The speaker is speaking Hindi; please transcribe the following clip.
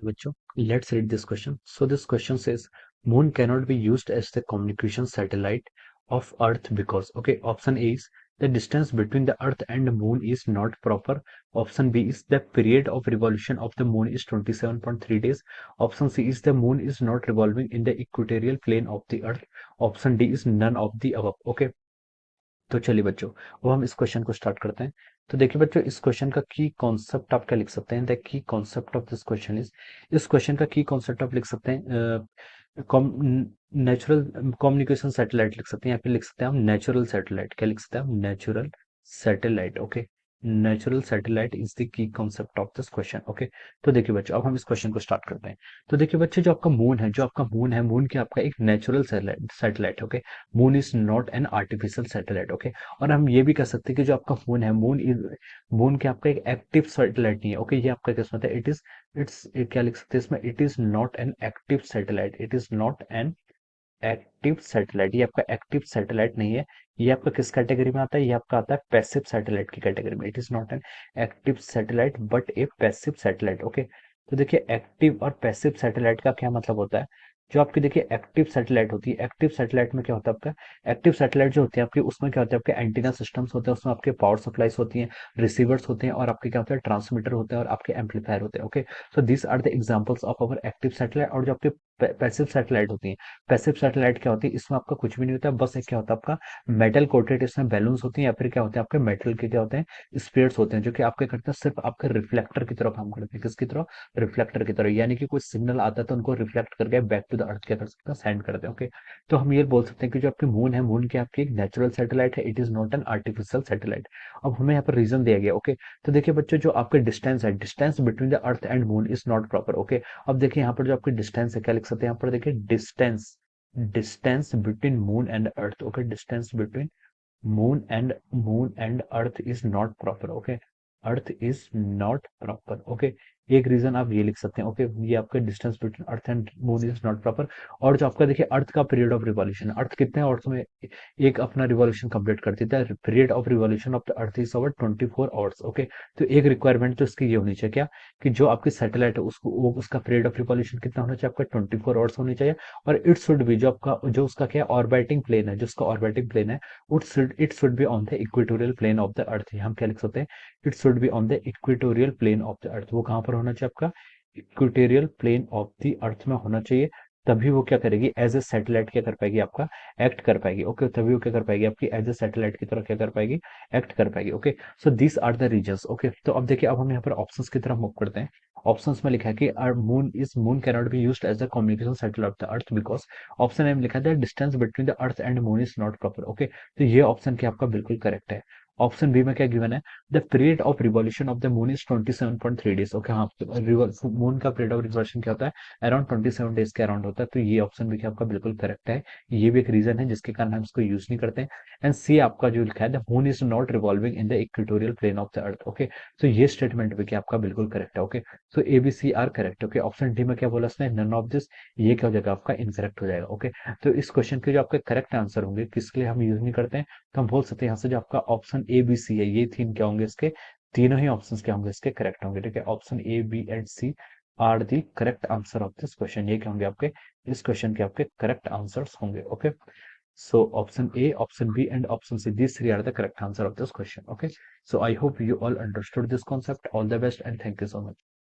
बच्चों, let's read this question. So this question says moon cannot be used as the communication satellite of earth because, okay, option A is the distance between the earth and moon is not proper. Option B is the period of revolution of the moon is 27.3 days. Option C is the moon is not revolving in the equatorial plane of the earth. Option D is none of the above. Okay, तो चलिए बच्चों, अब हम इस क्वेश्चन को स्टार्ट करते हैं। तो देखिए बच्चों, इस क्वेश्चन का की कॉन्सेप्ट आप क्या लिख सकते हैं? The key concept of this question is, इस क्वेश्चन का की कॉन्सेप्ट आप लिख सकते हैं नेचुरल कम्युनिकेशन सैटेलाइट लिख सकते हैं, या फिर लिख सकते हैं हम नेचुरल सैटेलाइट। क्या लिख सकते हैं हम? Natural satellite. Okay, natural satellite is the key concept of this question. Okay, तो देखिए बच्चों, अब हम इस क्वेश्चन को स्टार्ट करते हैं। तो देखिए बच्चे, जो आपका मून है, मून की आपका एक natural satellite. Okay, moon is not an artificial satellite. Okay, और हम ये भी कह सकते हैं कि जो आपका मून है, मून के आपका एक एक्टिव सैटेलाइट नहीं है। ओके, ये आपका किस्मत है। इट्स क्या लिख सकते हैं इसमें? It is not an active satellite. It is not an active satellite. ये आपका एक्टिव सैटेलाइट नहीं है। ये आपका किस कैटेगरी में आता है? ये आपका आता है पैसिव सैटेलाइट की कैटेगरी में। It is not an active satellite but A passive satellite. Okay, तो देखिए, एक्टिव और पैसिव सैटेलाइट का क्या मतलब होता है? जो आपकी देखिए एक्टिव सैटेलाइट होती है, एक्टिव सैटेलाइट में क्या होता है आपका? एक्टिव सैटेलाइट जो होती है आपकी, उसमें क्या होता है? आपके एंटीना सिस्टम्स होते हैं, उसमें आपके पावर सप्लाईज होती हैं, रिसीवर्स होते हैं, और आपके क्या होता है? ट्रांसमीटर होते हैं, और आपके एम्पलीफायर होते हैं। Okay, so this are the examples of our active satellite. और जो आपके पैसिव सैटेलाइट होती है, पैसिव सैटेलाइट क्या होती है? इसमें आपका कुछ भी नहीं होता, बस एक क्या होता है आपका मेटल कोटेड, इसमें बैलून्स होती हैं, या फिर क्या होते हैं आपके मेटल के क्या होते हैं? स्फीयर्स होते हैं, जो कि आपके करते हैं सिर्फ आपके रिफ्लेक्टर की तरह काम करते हैं। किसकी तरह? रिफ्लेक्टर की तरह। यानी कि कोई सिग्नल आता है तो उनको रिफ्लेक्ट करके बैक टू द अर्थ क्या कर सकते हैं? सेंड करते हैं। ओके, तो हम ये बोल सकते हैं कि जो आपकी मून है, मून की आपकी एक नेचुरल सैटेलाइट है। It is not an artificial satellite. अब हमें यहाँ पर रीजन दिया गया। ओके, तो देखिए बच्चों, जो आपके डिस्टेंस है, distance between the earth and moon is not proper. Okay, अब देखिए यहाँ पर जो आपकी डिस्टेंस है, क्या लिख सकते हैं यहाँ पर? देखिए, distance between moon and earth. Okay, distance between moon and earth is not proper. Okay, earth is not proper. Okay, एक रीजन आप ये लिख सकते हैं। ओके, ये आपका distance between earth and moon is not proper. और जो आपका देखिए अर्थ का पीरियड ऑफ रिवॉल्यूशन, अर्थ कितने आवर्स में एक अपना रिवॉल्यूशन कंप्लीट कर देता है? Period of revolution of the earth is over 24 hours. Okay, तो एक रिक्वायरमेंट तो इसकी ये होनी चाहिए क्या, कि जो आपकी सैटेलाइट है उसको उसका पीरियड ऑफ रिवॉल्यूशन कितना होना चाहिए? आपका 24 आवर्स होनी चाहिए। और इट शुड भी, जो आपका जो उसका क्या ऑर्बिटिंग प्लेन है, जो उसका ऑर्बिटिंग प्लेन है, it should be on the equatorial plane of the earth। हम क्या लिख सकते हैं? It should be on the equatorial plane of the earth. वो कहाँ पर होना चाहिए आपका? Equatorial plane of the earth में होना चाहिए। तभी वो क्या करेगी? एज ए सैटेलाइट क्या कर पाएगी? आपका एक्ट कर पाएगी। ओके, तभी वो क्या कर पाएगी? आपकी एज ए सैटेलाइट की तरह क्या कर पाएगी? एक्ट कर पाएगी। Okay, so this are the reasons. Okay, तो अब देखिए, अब हम यहाँ पर ऑप्शंस की तरफ मूव करते हैं। ऑप्शंस में लिखा है कि moon cannot be used as the communication satellite of the earth because, option A में लिखा है distance between the earth and moon is not proper. Okay, तो ये ऑप्शन क्या आपका बिल्कुल करेक्ट है। ऑप्शन बी में क्या गिवन है? The period of revolution of the moon is 27.3 days. Okay, हाँ, मून का पीरियड ऑफ रिवॉल्यूशन क्या होता है? अराउंड 27 डेज के अराउंड होता है। तो ये ऑप्शन भी क्या आपका बिल्कुल करेक्ट है। ये भी एक रीजन है जिसके कारण हम इसको यूज नहीं करते हैं। एंड सी आपका जो लिखा है, the moon is not revolving in the equatorial plane of the earth. Okay, तो ये स्टेटमेंट भी क्या आपका बिल्कुल करेक्ट है। Okay, so A B C are correct. Okay, option D में क्या बोला उसने? None of this. ये क्या हो जाएगा? आपका इनकरेक्ट हो जाएगा। ओके, तो इस क्वेश्चन के जो आपके करेक्ट आंसर होंगे, किसके लिए हम यूज नहीं करते हैं, तो हम बोल सकते हैं यहाँ से जो आपका ऑप्शन ए बी सी है, ये तीन क्या होंगे इसके? तीनों ही ऑप्शंस क्या होंगे इसके? करेक्ट होंगे। ठीक है, option A B and C are the correct answer of this question. ये क्या होंगे आपके? इस क्वेश्चन के आपके करेक्ट आंसर्स होंगे। Okay, so option A, option B and option C, these three are the correct answer of this question. Okay, so I hope you all understood this concept. All the best and thank you so much.